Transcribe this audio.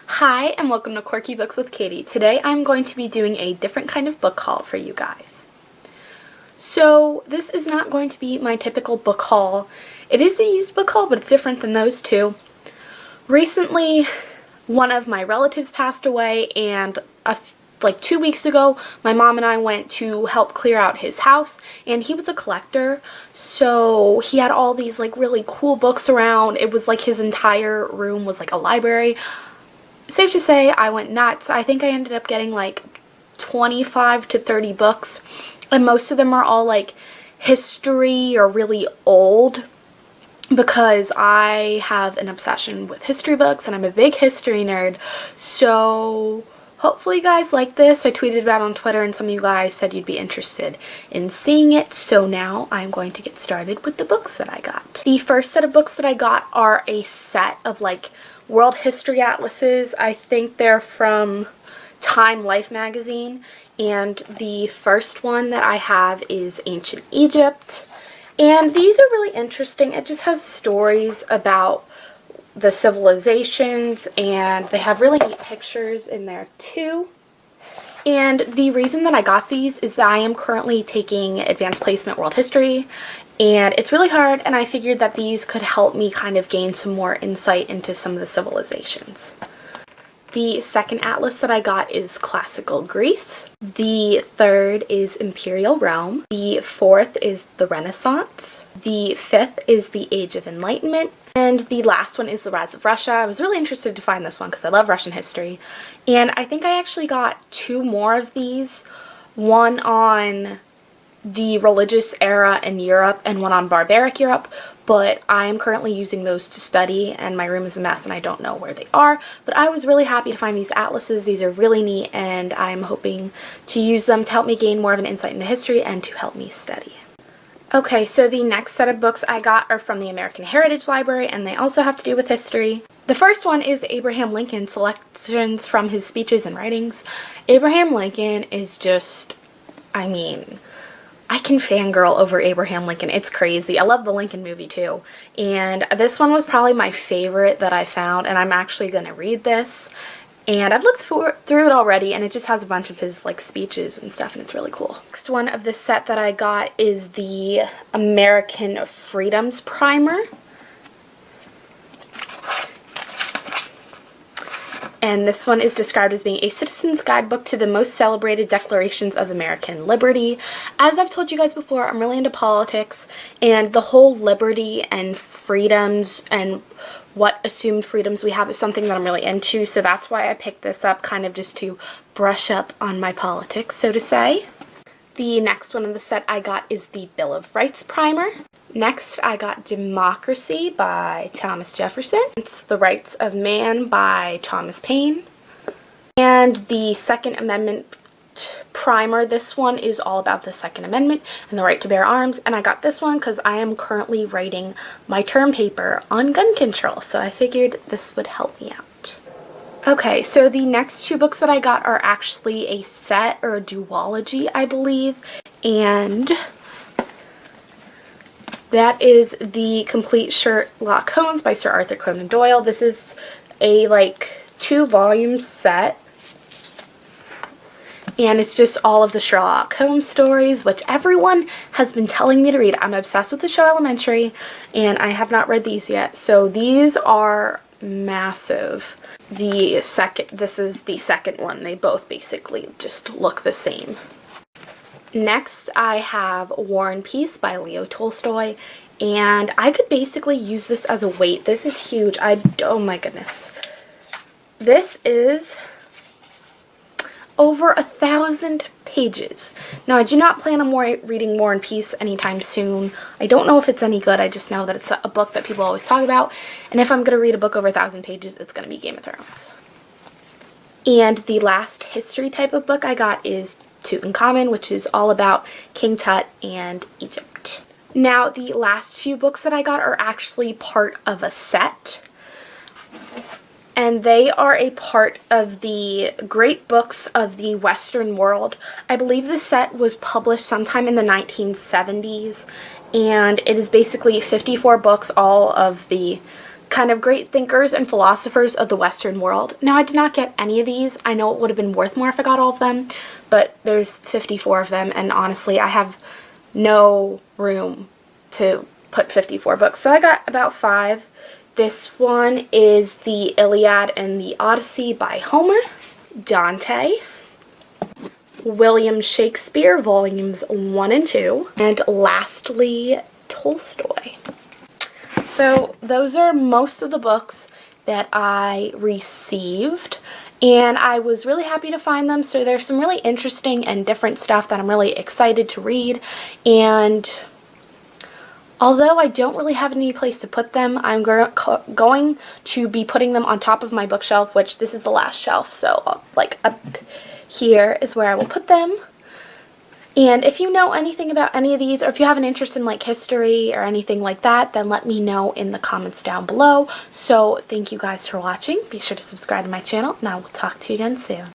Hi, and welcome to Quirky Books with Katie. Today I'm going to be doing a different kind of book haul for you guys. So this is not going to be my typical book haul. It is a used book haul, but it's different than those two. Recently, one of my relatives passed away, and like 2 weeks ago, my mom and I went to help clear out his house, and he was a collector, so he had all these like really cool books around. It was like his entire room was like a library. Safe to say, I went nuts. I think I ended up getting like 25 to 30 books, and most of them are all like history or really old, because I have an obsession with history books and I'm a big history nerd. So hopefully you guys like this. I tweeted about it on Twitter and some of you guys said you'd be interested in seeing it. So now I'm going to get started with the books that I got. The first set of books that I got are a set of like world history atlases. I think they're from Time Life magazine, and the first one that I have is Ancient Egypt. And these are really interesting. It just has stories about the civilizations, and they have really neat pictures in there too. And the reason that I got these is that I am currently taking Advanced Placement World History, and it's really hard, and I figured that these could help me kind of gain some more insight into some of the civilizations. The second atlas that I got is Classical Greece. The third is Imperial Rome. The fourth is the Renaissance. The fifth is the Age of Enlightenment. And the last one is the Rise of Russia. I was really interested to find this one because I love Russian history. And I think I actually got two more of these. One on the religious era in Europe and one on barbaric Europe, but I am currently using those to study, and my room is a mess and I don't know where they are. But I was really happy to find these atlases. These are really neat, and I'm hoping to use them to help me gain more of an insight into history and to help me study. Okay, so the next set of books I got are from the American Heritage Library, and they also have to do with history. The first one is Abraham Lincoln, selections from his speeches and writings. Abraham Lincoln is just, I can fangirl over Abraham Lincoln. It's crazy. I love the Lincoln movie too. And this one was probably my favorite that I found, and I'm actually going to read this. And I've looked through it already, and it just has a bunch of his like speeches and stuff, and it's really cool. Next one of this set that I got is the American Freedoms Primer. And this one is described as being a citizen's guidebook to the most celebrated declarations of American liberty. As I've told you guys before, I'm really into politics, and the whole liberty and freedoms and what assumed freedoms we have is something that I'm really into. So that's why I picked this up, kind of just to brush up on my politics, so to say. The next one in the set I got is the Bill of Rights Primer. Next, I got Democracy by Thomas Jefferson. It's The Rights of Man by Thomas Paine. And the Second Amendment Primer. This one is all about the Second Amendment and the right to bear arms. And I got this one because I am currently writing my term paper on gun control, so I figured this would help me out. Okay, so the next two books that I got are actually a set, or a duology, I believe. And that is The Complete Sherlock Holmes by Sir Arthur Conan Doyle. This is a like 2-volume set, and it's just all of the Sherlock Holmes stories, which everyone has been telling me to read. I'm obsessed with the show Elementary, and I have not read these yet. So these are massive. This is the second one. They both basically just look the same. Next, I have War and Peace by Leo Tolstoy, and I could basically use this as a weight. This is huge. Oh my goodness. This is over 1,000 pages. Now, I do not plan on reading War and Peace anytime soon. I don't know if it's any good. I just know that it's a book that people always talk about, and if I'm going to read a book over 1,000 pages, it's going to be Game of Thrones. And the last history type of book I got is Tutankhamun, which is all about King Tut and Egypt. Now, the last few books that I got are actually part of a set, and they are a part of the Great Books of the Western World. I believe the set was published sometime in the 1970s, and it is basically 54 books, all of the kind of great thinkers and philosophers of the Western world. Now, I did not get any of these. I know it would have been worth more if I got all of them, but there's 54 of them, and honestly, I have no room to put 54 books. So I got about 5. This one is the Iliad and the Odyssey by Homer, Dante, William Shakespeare, volumes 1 and 2, and lastly, Tolstoy. So those are most of the books that I received, and I was really happy to find them. So there's some really interesting and different stuff that I'm really excited to read, and although I don't really have any place to put them, I'm going to be putting them on top of my bookshelf, which this is the last shelf, so like up here is where I will put them. And if you know anything about any of these, or if you have an interest in like history or anything like that, then let me know in the comments down below. So thank you guys for watching. Be sure to subscribe to my channel, and I will talk to you again soon.